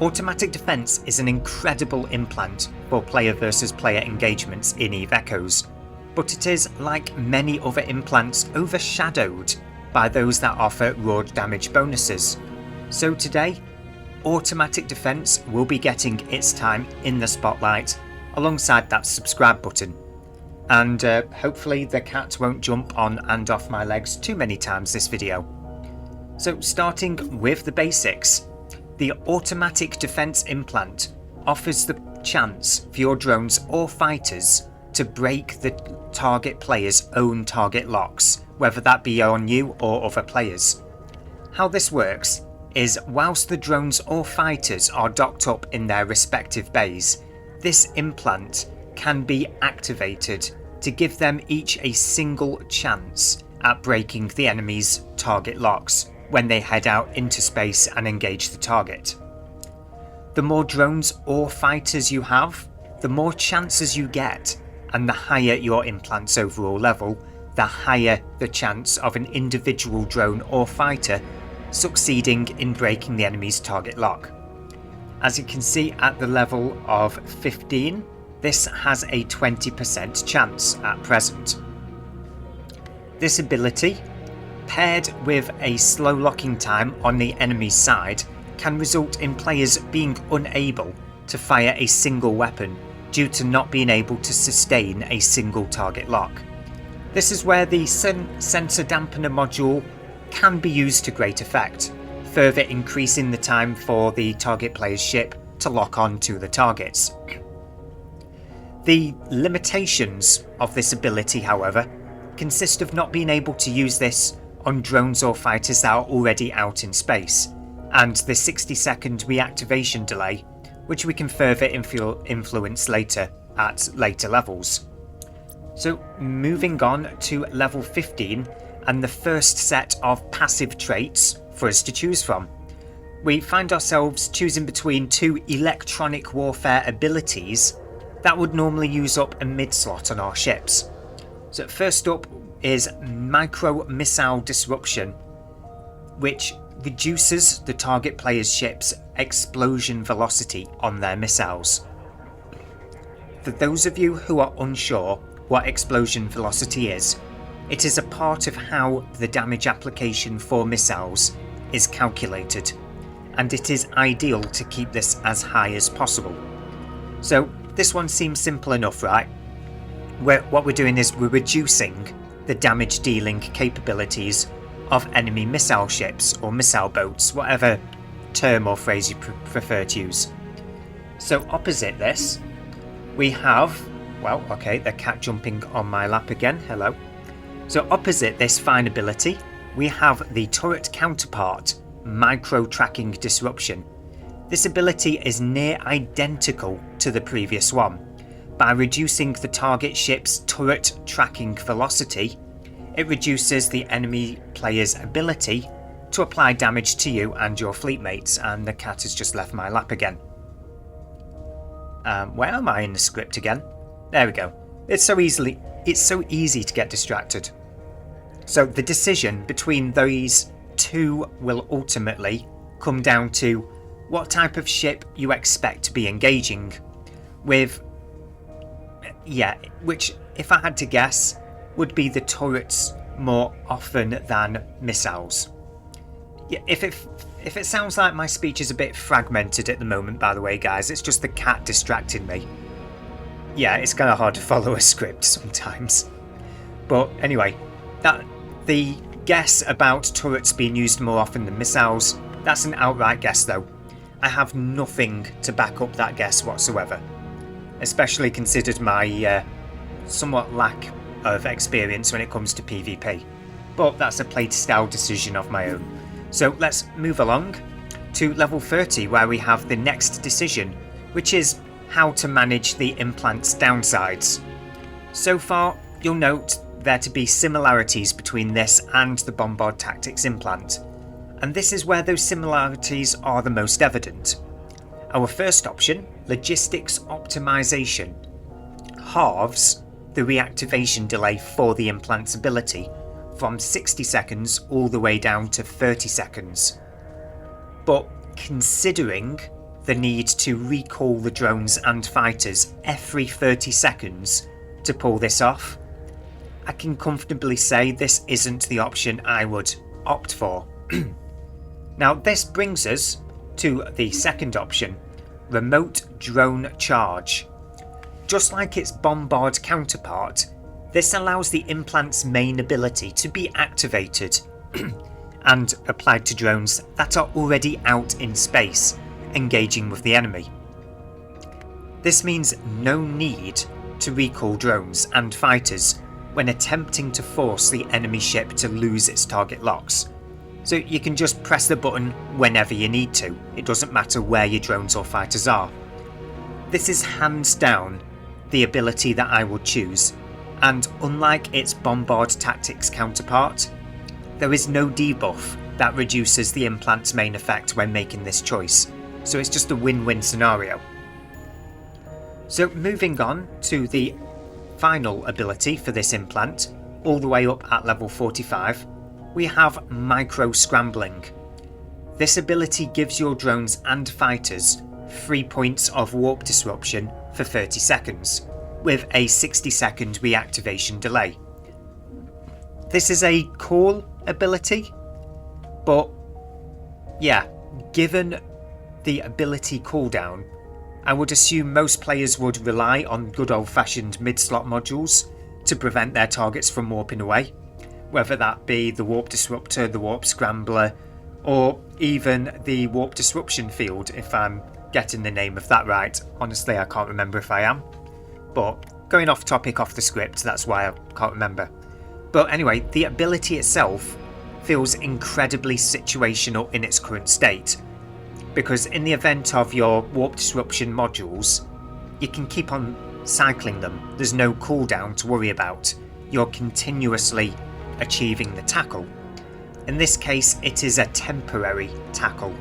Automatic defense is an incredible implant for player versus player engagements in EVE Echoes, but it is, like many other implants, overshadowed by those that offer raw damage bonuses. So today, automatic defense will be getting its time in the spotlight alongside that subscribe button. And hopefully the cat won't jump on and off my legs too many times this video. So starting with the basics, the automatic defense implant offers the chance for your drones or fighters to break the target player's own target locks, whether that be on you or other players. How this works is, whilst the drones or fighters are docked up in their respective bays, this implant can be activated to give them each a single chance at breaking the enemy's target locks when they head out into space and engage the target. The more drones or fighters you have, the more chances you get, and the higher your implant's overall level, the higher the chance of an individual drone or fighter succeeding in breaking the enemy's target lock. As you can see at the level of 15, this has a 20% chance at present. This ability, paired with a slow locking time on the enemy's side, can result in players being unable to fire a single weapon due to not being able to sustain a single target lock. This is where the sensor dampener module can be used to great effect, further increasing the time for the target player's ship to lock on to the targets. The limitations of this ability, however, consist of not being able to use this on drones or fighters that are already out in space, and the 60-second reactivation delay, which we can further influence later at later levels. So moving on to level 15 and the first set of passive traits for us to choose from. We find ourselves choosing between two electronic warfare abilities that would normally use up a mid slot on our ships. So first up is Micro Missile Disruption, which reduces the target player's ship's explosion velocity on their missiles. For those of you who are unsure what explosion velocity is, it is a part of how the damage application for missiles is calculated, and it is ideal to keep this as high as possible. So this one seems simple enough, right? What we're doing is we're reducing the damage dealing capabilities of enemy missile ships or missile boats, whatever term or phrase you prefer to use. So opposite this, we have, well, okay, the cat jumping on my lap again, hello. So opposite this fine ability, we have the turret counterpart, Micro Tracking Disruption. This ability is near identical to the previous one. By reducing the target ship's turret tracking velocity, it reduces the enemy player's ability to apply damage to you and your fleet mates, and the cat has just left my lap again. Where am I in the script again? There we go. It's so easy to get distracted. So the decision between these two will ultimately come down to what type of ship you expect to be engaging with. Which, if I had to guess, would be the turrets more often than missiles. Yeah, if it sounds like my speech is a bit fragmented at the moment, by the way, guys, it's just the cat distracting me. Yeah, it's kind of hard to follow a script sometimes. But anyway, the guess about turrets being used more often than missiles, that's an outright guess though. I have nothing to back up that guess whatsoever, especially considered my somewhat lack of experience when it comes to PvP. But that's a playstyle decision of my own. So let's move along to level 30, where we have the next decision, which is how to manage the implant's downsides. So far, you'll note there to be similarities between this and the Bombard Tactics implant, and this is where those similarities are the most evident. Our first option, Logistics Optimization, halves the reactivation delay for the implant's ability from 60 seconds all the way down to 30 seconds. But considering the need to recall the drones and fighters every 30 seconds to pull this off, I can comfortably say this isn't the option I would opt for. Now this brings us to the second option, remote drone charge. Just like its bombard counterpart, this allows the implant's main ability to be activated and applied to drones that are already out in space, engaging with the enemy. This means no need to recall drones and fighters when attempting to force the enemy ship to lose its target locks. So you can just press the button whenever you need to, it doesn't matter where your drones or fighters are. This is hands down the ability that I would choose, and unlike its bombard tactics counterpart, there is no debuff that reduces the implant's main effect when making this choice, so it's just a win-win scenario. So moving on to the final ability for this implant, all the way up at level 45, we have micro scrambling. This ability gives your drones and fighters 3 points of warp disruption for 30 seconds, with a 60-second reactivation delay. This is a cool ability, but yeah, given the ability cooldown, I would assume most players would rely on good old-fashioned mid-slot modules to prevent their targets from warping away, whether that be the warp disruptor, the warp scrambler, or even the warp disruption field, if I'm getting the name of that right. Honestly, I can't remember if I am, but going off topic off the script, that's why I can't remember. But anyway, the ability itself feels incredibly situational in its current state, because in the event of your warp disruption modules, you can keep on cycling them. There's no cooldown to worry about. You're continuously achieving the tackle. In this case, it is a temporary tackle,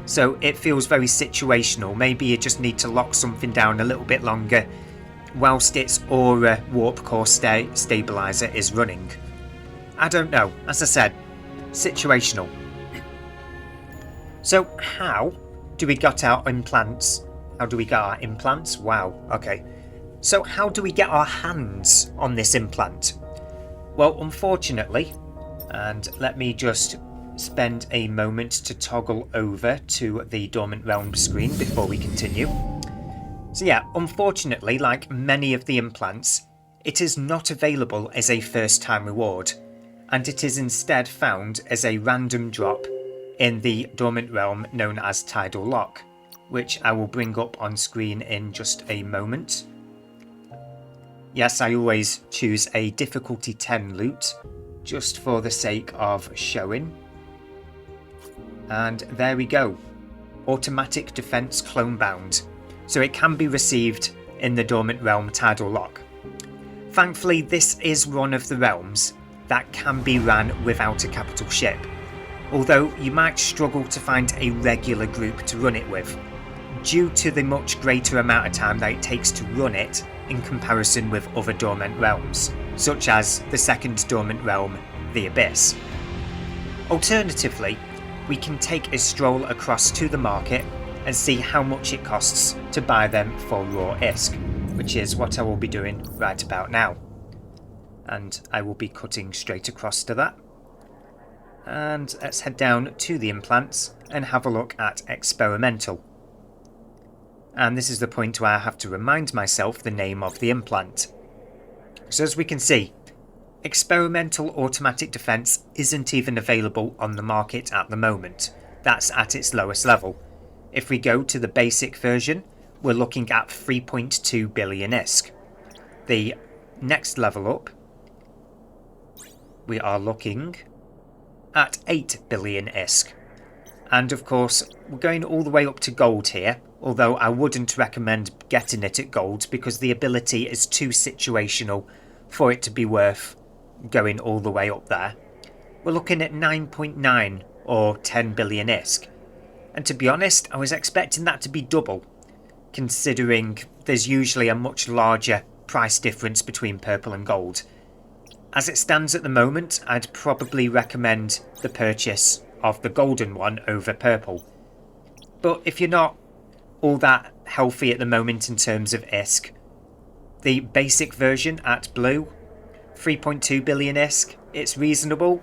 so it feels very situational. Maybe you just need to lock something down a little bit longer whilst its aura warp core stabilizer is running. I don't know, as I said, situational. So how do we get our implants? How do we get our implants? Wow, okay. So how do we get our hands on this implant? Well, unfortunately, and let me just spend a moment to toggle over to the Dormant Realm screen before we continue. So yeah, unfortunately, like many of the implants, it is not available as a first time reward, and it is instead found as a random drop in the Dormant Realm known as Tidal Lock, which I will bring up on screen in just a moment. Yes, I always choose a difficulty 10 loot, just for the sake of showing. And there we go. Automatic Defense Clone Bound. So it can be received in the Dormant Realm Tidal Lock. Thankfully, this is one of the realms that can be ran without a capital ship, although you might struggle to find a regular group to run it with, due to the much greater amount of time that it takes to run it in comparison with other dormant realms, such as the second dormant realm, the Abyss. Alternatively, we can take a stroll across to the market and see how much it costs to buy them for raw ISK, which is what I will be doing right about now. And I will be cutting straight across to that. And let's head down to the implants and have a look at experimental. And this is the point where I have to remind myself the name of the implant. So as we can see, experimental automatic defense isn't even available on the market at the moment. That's at its lowest level. If we go to the basic version, we're looking at 3.2 billion ISK. The next level up, we are looking at 8 billion ISK. And of course, we're going all the way up to gold here, although I wouldn't recommend getting it at gold because the ability is too situational for it to be worth going all the way up there. We're looking at 9.9 or 10 billion ISK. And to be honest, I was expecting that to be double, considering there's usually a much larger price difference between purple and gold. As it stands at the moment, I'd probably recommend the purchase of the golden one over purple. But if you're not all that healthy at the moment in terms of ISK. The basic version at Blue, 3.2 billion ISK. It's reasonable,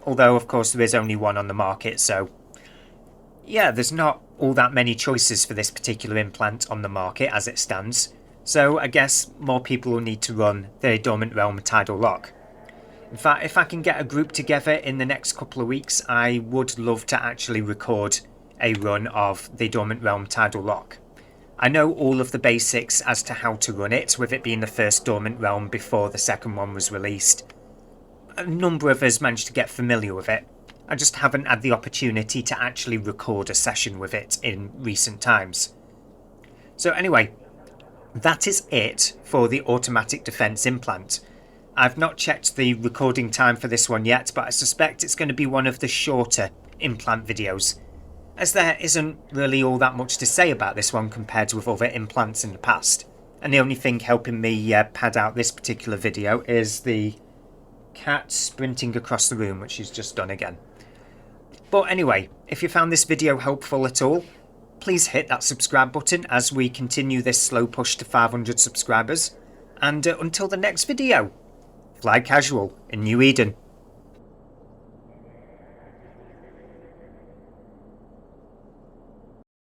although of course there is only one on the market, so yeah, there's not all that many choices for this particular implant on the market as it stands, so I guess more people will need to run the Dormant Realm Tidal Lock. In fact, if I can get a group together in the next couple of weeks, I would love to actually record a run of the Dormant Realm Tidal Lock. I know all of the basics as to how to run it, with it being the first Dormant Realm before the second one was released. A number of us managed to get familiar with it. I just haven't had the opportunity to actually record a session with it in recent times. So anyway, that is it for the automatic defense implant. I've not checked the recording time for this one yet, but I suspect it's going to be one of the shorter implant videos, as there isn't really all that much to say about this one compared with other implants in the past. And the only thing helping me pad out this particular video is the cat sprinting across the room, which she's just done again. But anyway, if you found this video helpful at all, please hit that subscribe button as we continue this slow push to 500 subscribers. And until the next video, fly casual in New Eden.